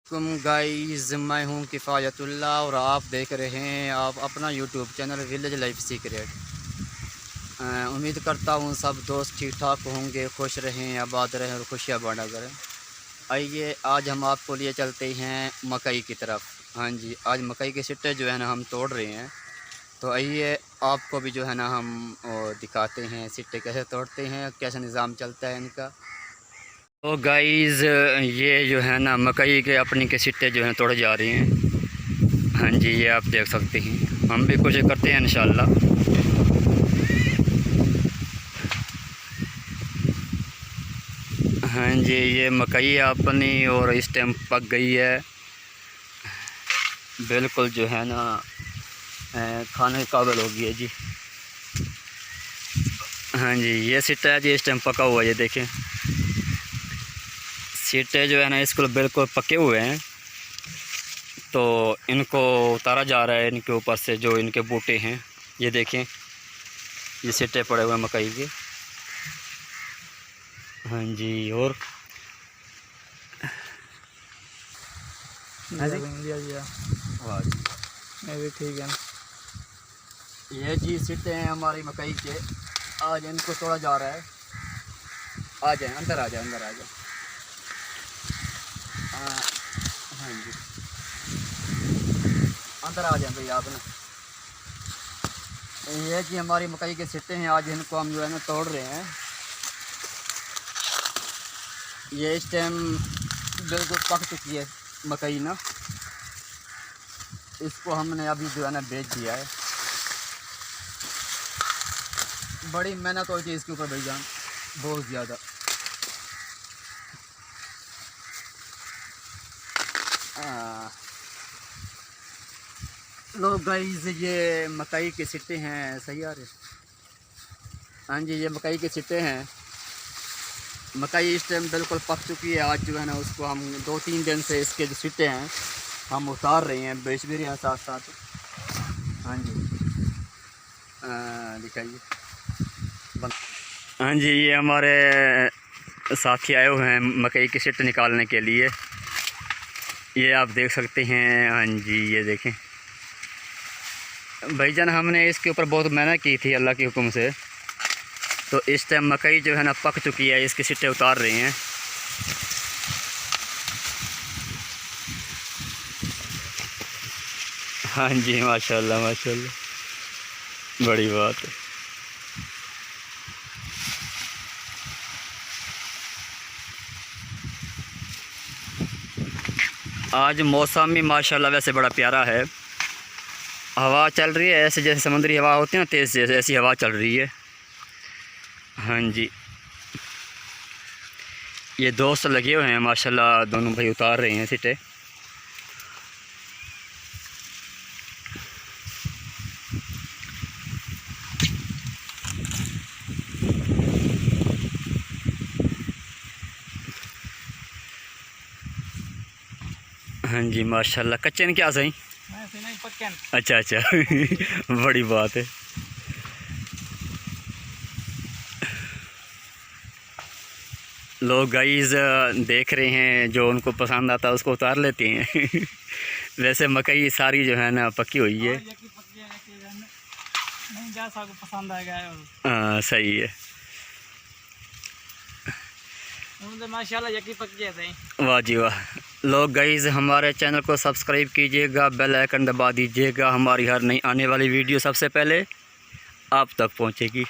तुम गाइस, मैं हूं किफ़ायतुल्लाह और आप देख रहे हैं आप अपना YouTube channel village life secret. उम्मीद करता हूं सब दोस्त ठीक ठाक होंगे, खुश रहें, आबाद रहें और खुशियां बांटा करें। आइए आज हम आपको लिए चलते हैं मकई की तरफ। हाँ जी, आज मकई के सिट्टे जो है ना हम तोड़ रहे हैं, तो आइए आपको भी जो है ना हम दिखाते हैं सिट्टे कैसे तोड़ते हैं, कैसा निज़ाम चलता है इनका। तो गाइस, ये जो है ना मकई के अपनी के सिट्टे जो हैं तोड़े जा रहे हैं। हाँ जी, ये आप देख सकते हैं, हम भी कोशिश करते हैं इंशाल्लाह। हाँ जी, ये मकई अपनी और इस टाइम पक गई है, बिल्कुल जो है ना खाने के काबिल हो गई है जी। हाँ जी, ये सिट्टा है जी, इस टाइम पका हुआ है, ये देखें सिट्टे जो है ना इसको बिल्कुल पके हुए हैं। तो इनको उतारा जा रहा है, इनके ऊपर से जो इनके बूटे हैं, ये देखें ये सिट्टे पड़े हुए हैं मकई के। हाँ जी, और वाह जी, मैं भी ठीक है। ये जी सिट्टे हैं हमारी मकई के, आज इनको तोड़ा जा रहा है। आ जाए, अंदर आ जाए, अंदर आ जाए। हाँ जी, अंदर आ जाए भैया आप ना। ये जी हमारी मकई के सिट्टे हैं, आज इनको हम जो है ना तोड़ रहे हैं। ये इस टाइम बिल्कुल पक चुकी है मकई ना, इसको हमने अभी जो है ना बेच दिया है। बड़ी मेहनत होती है इसके ऊपर भाईजान, बहुत ज़्यादा। लो गाइस, ये मकई के सिट्टे हैं, सही आ रहे। हाँ जी, ये मकई के सिट्टे हैं। मकई इस टाइम बिल्कुल पक चुकी है, आज जो है ना उसको हम 2-3 दिन से इसके जो सिट्टे हैं हम उतार रहे हैं, बेच भी रहे हैं साथ साथ। हाँ जी, दिखाइए। हाँ जी, ये हमारे साथी आए हुए हैं मकई के सिट्टे निकालने के लिए, ये आप देख सकते हैं। हाँ जी, ये देखें भाईजान, हमने इसके ऊपर बहुत मेहनत की थी अल्लाह के हुक्म से। तो इस टाइम मकई जो है ना पक चुकी है, इसके सिट्टे उतार रहे हैं। हाँ जी, माशाल्लाह माशाल्लाह, बड़ी बात है। आज मौसम भी माशाल्लाह वैसे बड़ा प्यारा है, हवा चल रही है ऐसे जैसे समुद्री हवा होती है ना, तेज़ से ऐसी हवा चल रही है। हाँ जी, ये दोस्त लगे हुए हैं माशाल्लाह, दोनों भाई उतार रहे हैं सिट्टे। हाँ जी, माशाल्लाह। कच्चे ने क्या सही? अच्छा अच्छा बड़ी बात है। लोग गाइस देख रहे हैं, जो उनको पसंद आता है उसको उतार लेते हैं वैसे मकई सारी जो है ना पकी हुई है। पसंद आएगा। हाँ, सही है, माशाल्लाह यकी पक गया था। वाह जी वाह। लोग गाइस, हमारे चैनल को सब्सक्राइब कीजिएगा, बेल आइकन दबा दीजिएगा, हमारी हर नई आने वाली वीडियो सबसे पहले आप तक पहुंचेगी।